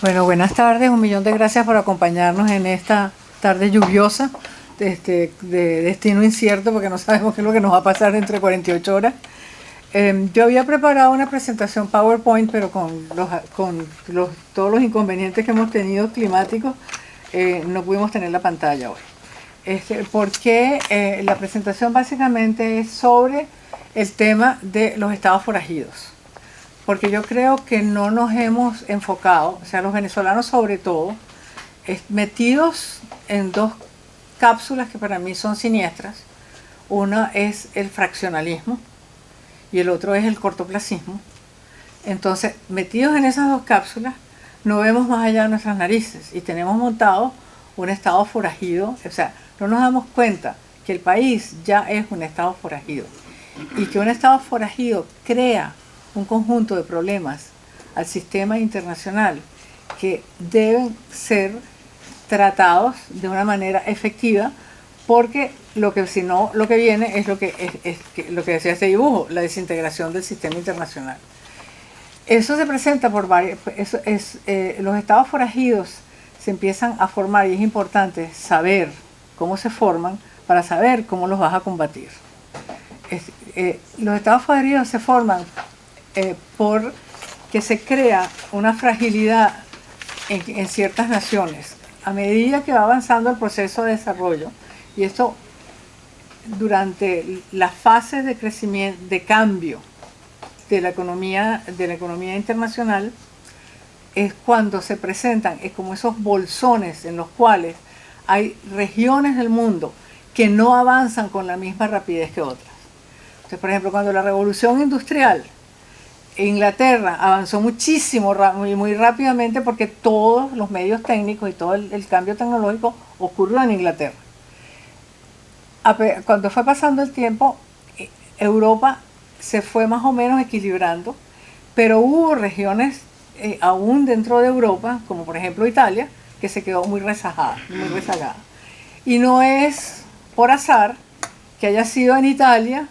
Bueno, buenas tardes, un millón de gracias por acompañarnos en esta tarde lluviosa de destino incierto, porque no sabemos qué es lo que nos va a pasar dentro de 48 horas. Yo había preparado una presentación PowerPoint, pero con todos los inconvenientes que hemos tenido climáticos, no pudimos tener la pantalla hoy. Porque la presentación básicamente es sobre el tema de los estados forajidos. Porque yo creo que no nos hemos enfocado, o sea, los venezolanos sobre todo, metidos en dos cápsulas que para mí son siniestras. Una es el fraccionalismo y el otro es el cortoplacismo. Entonces, metidos en esas dos cápsulas, no vemos más allá de nuestras narices y tenemos montado un estado forajido. O sea, no nos damos cuenta que el país ya es un estado forajido y que un estado forajido crea un conjunto de problemas al sistema internacional que deben ser tratados de una manera efectiva, porque lo que viene es lo que decía este dibujo, la desintegración del sistema internacional. Eso se presenta por varios, los estados forajidos se empiezan a formar y es importante saber cómo se forman para saber cómo los vas a combatir. Los estados forajidos se forman porque se crea una fragilidad en ciertas naciones a medida que va avanzando el proceso de desarrollo, y esto durante las fases de crecimiento, de cambio de la economía internacional, es cuando se presentan, es como esos bolsones en los cuales hay regiones del mundo que no avanzan con la misma rapidez que otras. Entonces, por ejemplo, cuando la revolución industrial, Inglaterra avanzó muchísimo y muy rápidamente porque todos los medios técnicos y todo el cambio tecnológico ocurrió en Inglaterra. Cuando fue pasando el tiempo, Europa se fue más o menos equilibrando, pero hubo regiones aún dentro de Europa, como por ejemplo Italia, que se quedó muy rezagada. Y no es por azar que haya sido en Italia,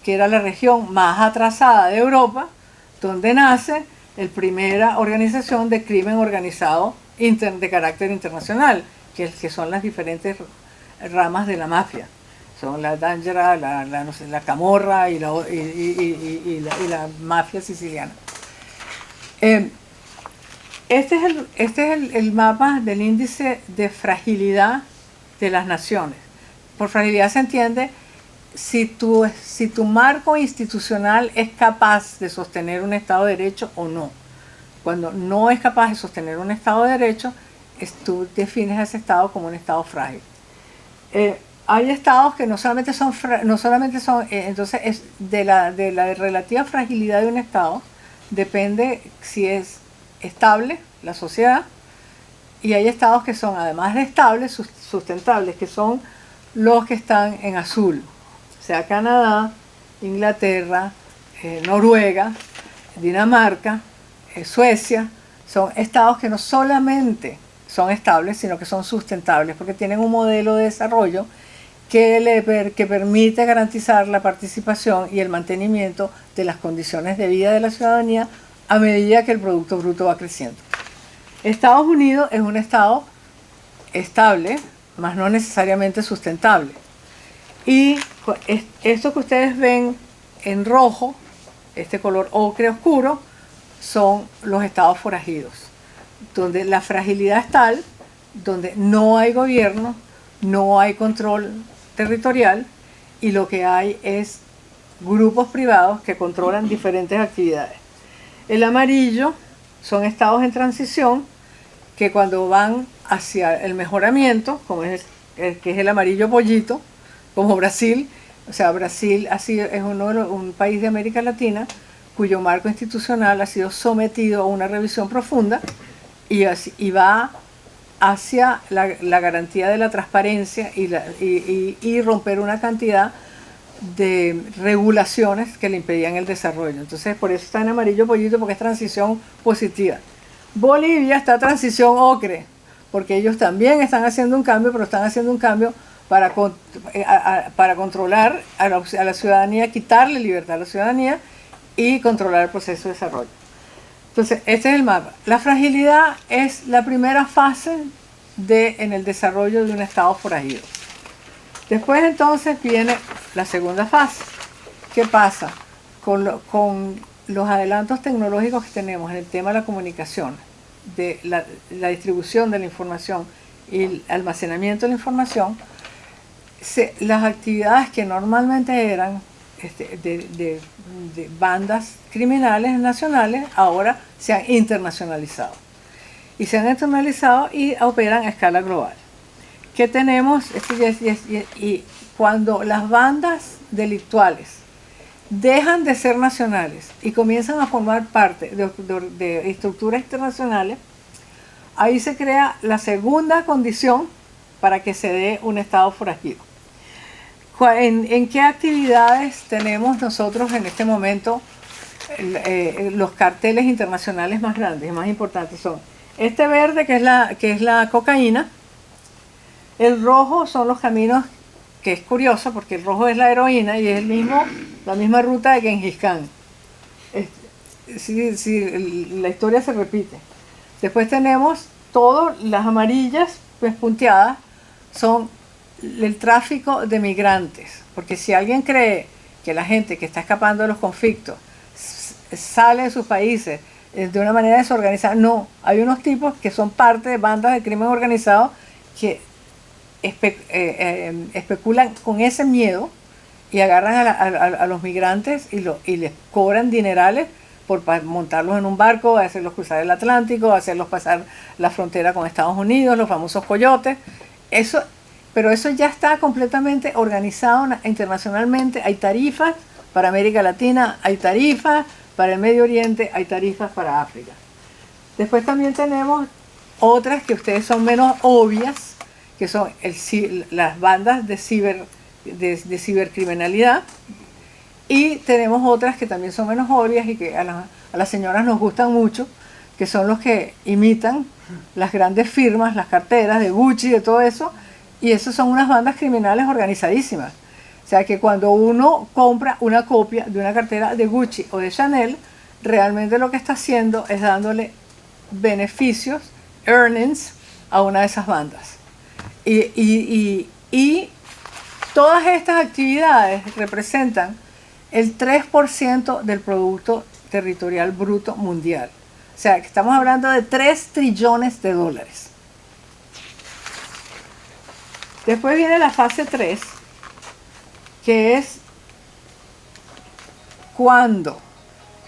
que era la región más atrasada de Europa, donde nace la primera organización de crimen organizado de carácter internacional, que son las diferentes ramas de la mafia. Son la D'Angera, la Camorra y la mafia siciliana. Este es el mapa del índice de fragilidad de las naciones. Por fragilidad se entiende si tu marco institucional es capaz de sostener un Estado de Derecho o no. Cuando no es capaz de sostener un Estado de Derecho, tú defines a ese Estado como un Estado frágil. Hay estados que no solamente son, entonces de la relativa fragilidad de un Estado depende si es estable la sociedad, y hay estados que son, además de estables, sustentables, que son los que están en azul. O sea, Canadá, Inglaterra, Noruega, Dinamarca, Suecia, son estados que no solamente son estables, sino que son sustentables, porque tienen un modelo de desarrollo que permite garantizar la participación y el mantenimiento de las condiciones de vida de la ciudadanía a medida que el Producto Bruto va creciendo. Estados Unidos es un estado estable, mas no necesariamente sustentable. Y esto que ustedes ven en rojo, este color ocre oscuro, son los estados forajidos, donde la fragilidad es tal, donde no hay gobierno, no hay control territorial, y lo que hay es grupos privados que controlan diferentes actividades. El amarillo son estados en transición que cuando van hacia el mejoramiento, como es que es el amarillo pollito, como Brasil. O sea, Brasil es un país de América Latina cuyo marco institucional ha sido sometido a una revisión profunda y va hacia la garantía de la transparencia y romper una cantidad de regulaciones que le impedían el desarrollo. Entonces, por eso está en amarillo pollito, porque es transición positiva. Bolivia está transición ocre, porque ellos también están haciendo un cambio, pero están haciendo un cambio para controlar a la ciudadanía, quitarle libertad a la ciudadanía y controlar el proceso de desarrollo. Entonces, este es el mapa. La fragilidad es la primera fase en el desarrollo de un estado forajido. Después entonces viene la segunda fase. ¿Qué pasa? Con los adelantos tecnológicos que tenemos en el tema de la comunicación, de la distribución de la información y el almacenamiento de la información, las actividades que normalmente eran de bandas criminales nacionales ahora se han internacionalizado. Y se han internacionalizado y operan a escala global. ¿Qué tenemos? Y cuando las bandas delictuales dejan de ser nacionales y comienzan a formar parte de estructuras internacionales, ahí se crea la segunda condición para que se dé un estado forajido. ¿En qué actividades tenemos nosotros en este momento los carteles internacionales más grandes y más importantes? Son este verde, que es la cocaína. El rojo son los caminos, que es curioso porque el rojo es la heroína y es la misma ruta de Gengis Khan. La historia se repite. Después tenemos las amarillas, pues punteadas, son el tráfico de migrantes. Porque si alguien cree que la gente que está escapando de los conflictos sale de sus países de una manera desorganizada, no. Hay unos tipos que son parte de bandas de crimen organizado que especulan con ese miedo y agarran a los migrantes y les cobran dinerales por montarlos en un barco, hacerlos cruzar el Atlántico, hacerlos pasar la frontera con Estados Unidos, los famosos coyotes. Pero eso ya está completamente organizado internacionalmente. Hay tarifas para América Latina, hay tarifas para el Medio Oriente, hay tarifas para África. Después también tenemos otras que ustedes son menos obvias, que son las bandas de cibercriminalidad, y tenemos otras que también son menos obvias y que a las señoras nos gustan mucho, que son los que imitan las grandes firmas, las carteras de Gucci, de todo eso, y esas son unas bandas criminales organizadísimas. O sea que cuando uno compra una copia de una cartera de Gucci o de Chanel, realmente lo que está haciendo es dándole beneficios, earnings, a una de esas bandas. Y todas estas actividades representan el 3% del Producto Territorial Bruto Mundial. O sea, que estamos hablando de 3 trillones de dólares. Después viene la fase 3, que es cuando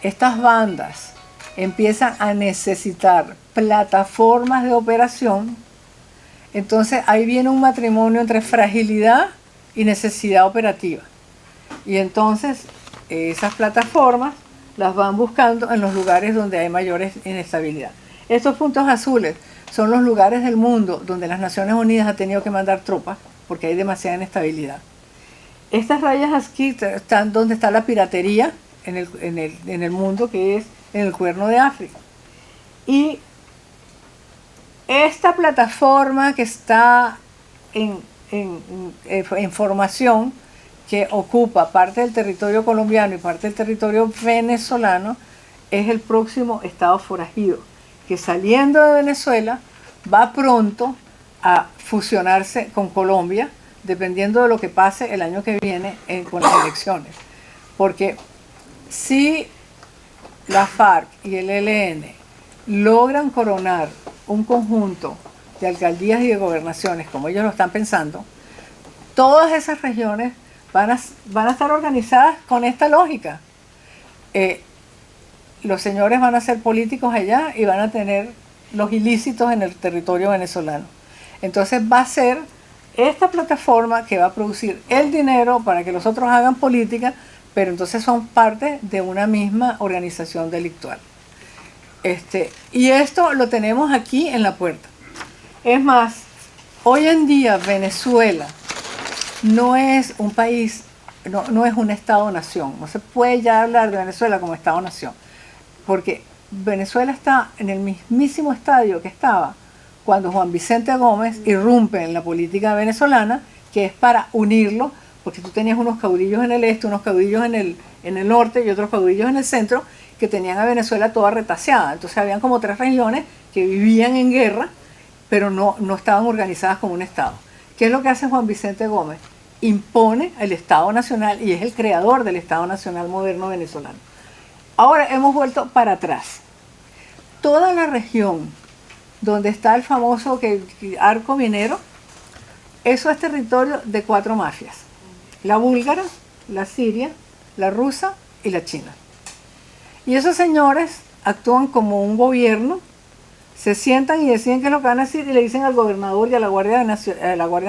estas bandas empiezan a necesitar plataformas de operación. Entonces ahí viene un matrimonio entre fragilidad y necesidad operativa. Y entonces esas plataformas las van buscando en los lugares donde hay mayores inestabilidad. Estos puntos azules son los lugares del mundo donde las Naciones Unidas han tenido que mandar tropas porque hay demasiada inestabilidad. Estas rayas aquí están donde está la piratería en el mundo, que es en el Cuerno de África. Y esta plataforma que está en formación, que ocupa parte del territorio colombiano y parte del territorio venezolano, es el próximo estado forajido, que saliendo de Venezuela va pronto a fusionarse con Colombia, dependiendo de lo que pase el año que viene con las elecciones. Porque si la FARC y el ELN logran coronar un conjunto de alcaldías y de gobernaciones, como ellos lo están pensando, todas esas regiones van a estar organizadas con esta lógica. Los señores van a ser políticos allá y van a tener los ilícitos en el territorio venezolano. Entonces va a ser esta plataforma que va a producir el dinero para que los otros hagan política, pero entonces son parte de una misma organización delictual. Y esto lo tenemos aquí en la puerta. Es más, hoy en día Venezuela no es un país, no es un Estado-nación. No se puede ya hablar de Venezuela como Estado-nación, porque Venezuela está en el mismísimo estadio que estaba cuando Juan Vicente Gómez irrumpe en la política venezolana, que es para unirlo, porque tú tenías unos caudillos en el este, unos caudillos en el norte y otros caudillos en el centro, que tenían a Venezuela toda retaseada. Entonces habían como 3 regiones que vivían en guerra, pero no estaban organizadas como un Estado. ¿Qué es lo que hace Juan Vicente Gómez? Impone el Estado Nacional y es el creador del Estado Nacional moderno venezolano. Ahora hemos vuelto para atrás. Toda la región donde está el famoso arco minero, eso es territorio de 4 mafias: la búlgara, la siria, la rusa y la china. Y esos señores actúan como un gobierno, se sientan y deciden qué es lo que van a decir y le dicen al gobernador y a la Guardia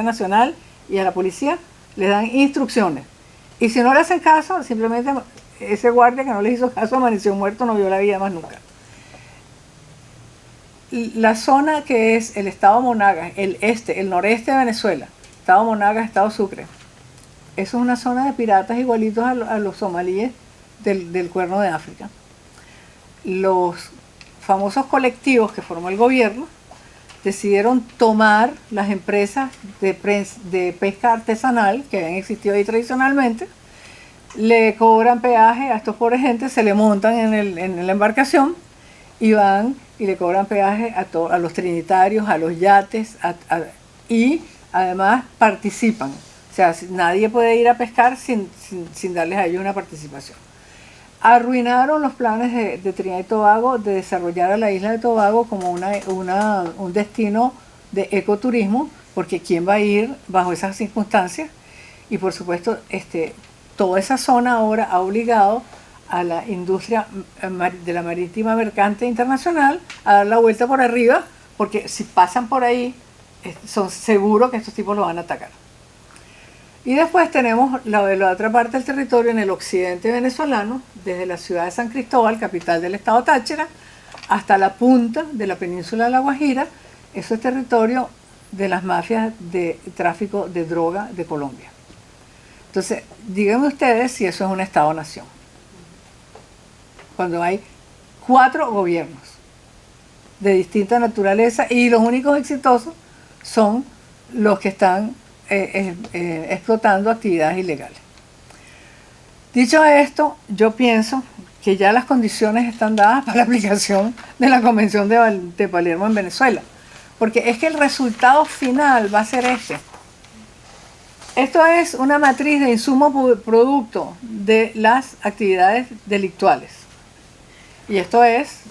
Nacional y a la policía, les dan instrucciones. Y si no le hacen caso, simplemente ese guardia que no les hizo caso amaneció muerto, no vio la vida más nunca. La zona que es el estado Monagas, el noreste de Venezuela, estado Monagas, estado Sucre, eso es una zona de piratas igualitos a los somalíes del Cuerno de África. Los famosos colectivos que formó el gobierno decidieron tomar las empresas de pesca artesanal que habían existido ahí tradicionalmente, le cobran peaje a estos pobres gente, se le montan en la embarcación y van y le cobran peaje a los trinitarios, a los yates, y además participan. O sea, nadie puede ir a pescar sin darles a ellos una participación. Arruinaron los planes de Trinidad y Tobago de desarrollar a la isla de Tobago como un destino de ecoturismo, porque ¿quién va a ir bajo esas circunstancias? Y por supuesto, toda esa zona ahora ha obligado a la industria de la marítima mercante internacional a dar la vuelta por arriba, porque si pasan por ahí, son seguros que estos tipos lo van a atacar. Y después tenemos la otra parte del territorio en el occidente venezolano, desde la ciudad de San Cristóbal, capital del estado Táchira, hasta la punta de la península de La Guajira. Eso es territorio de las mafias de tráfico de droga de Colombia. Entonces, díganme ustedes si eso es un Estado-nación. Cuando hay 4 gobiernos de distinta naturaleza y los únicos exitosos son los que están explotando actividades ilegales. Dicho esto, yo pienso que ya las condiciones están dadas para la aplicación de la Convención de Palermo en Venezuela, porque es que el resultado final va a ser este. Esto es una matriz de insumo producto de las actividades delictuales, y esto es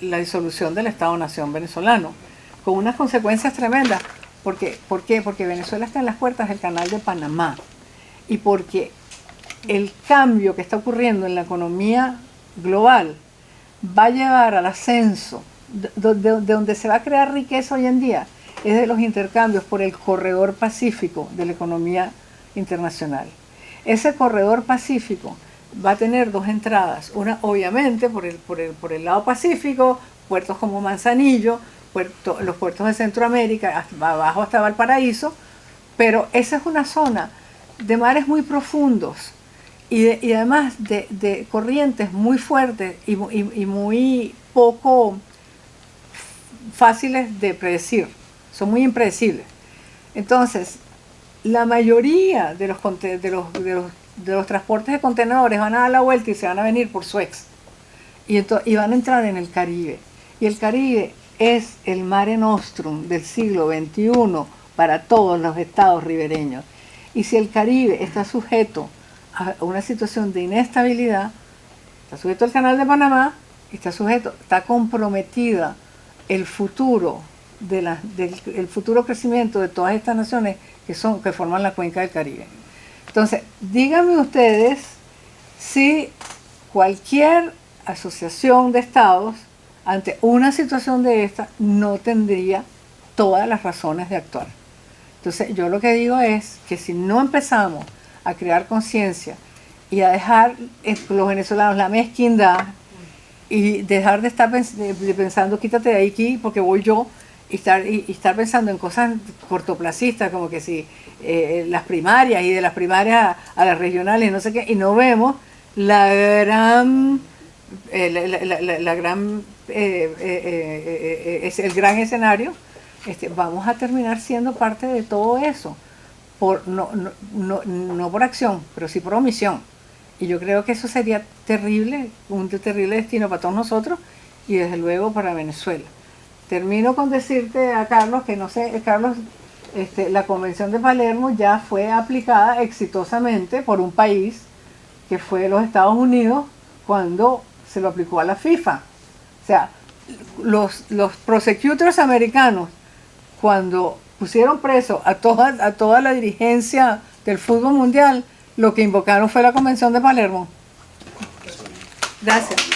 la disolución del Estado-Nación venezolano, con unas consecuencias tremendas. ¿Por qué? Porque Venezuela está en las puertas del Canal de Panamá, y porque el cambio que está ocurriendo en la economía global va a llevar al ascenso de donde se va a crear riqueza hoy en día, es de los intercambios por el corredor pacífico de la economía internacional. Ese corredor pacífico va a tener 2 entradas, una obviamente por el lado pacífico, puertos como Manzanillo, los puertos de Centroamérica, abajo hasta Valparaíso, pero esa es una zona de mares muy profundos y además de corrientes muy fuertes y muy poco fáciles de predecir, son muy impredecibles. Entonces, la mayoría de los transportes de contenedores van a dar la vuelta y se van a venir por Suez y van a entrar en el Caribe, y el Caribe es el mare nostrum del siglo XXI para todos los estados ribereños. Y si el Caribe está sujeto a una situación de inestabilidad, está sujeto al Canal de Panamá, está comprometida el futuro el futuro crecimiento de todas estas naciones que forman la cuenca del Caribe. Entonces, díganme ustedes si cualquier asociación de estados ante una situación de esta no tendría todas las razones de actuar. Entonces, yo lo que digo es que si no empezamos a crear conciencia y a dejar los venezolanos la mezquindad y dejar de estar pensando quítate de aquí porque voy yo, y estar pensando en cosas cortoplacistas como que si las primarias y de las primarias a las regionales no sé qué, y no vemos el gran escenario, vamos a terminar siendo parte de todo eso, no por acción, pero sí por omisión. Y yo creo que eso sería terrible, un terrible destino para todos nosotros y desde luego para Venezuela. Termino con decirte a Carlos que no sé, Carlos, la Convención de Palermo ya fue aplicada exitosamente por un país que fue los Estados Unidos cuando se lo aplicó a la FIFA. O sea, los prosecutors americanos, cuando pusieron preso a toda la dirigencia del fútbol mundial, lo que invocaron fue la Convención de Palermo. Gracias.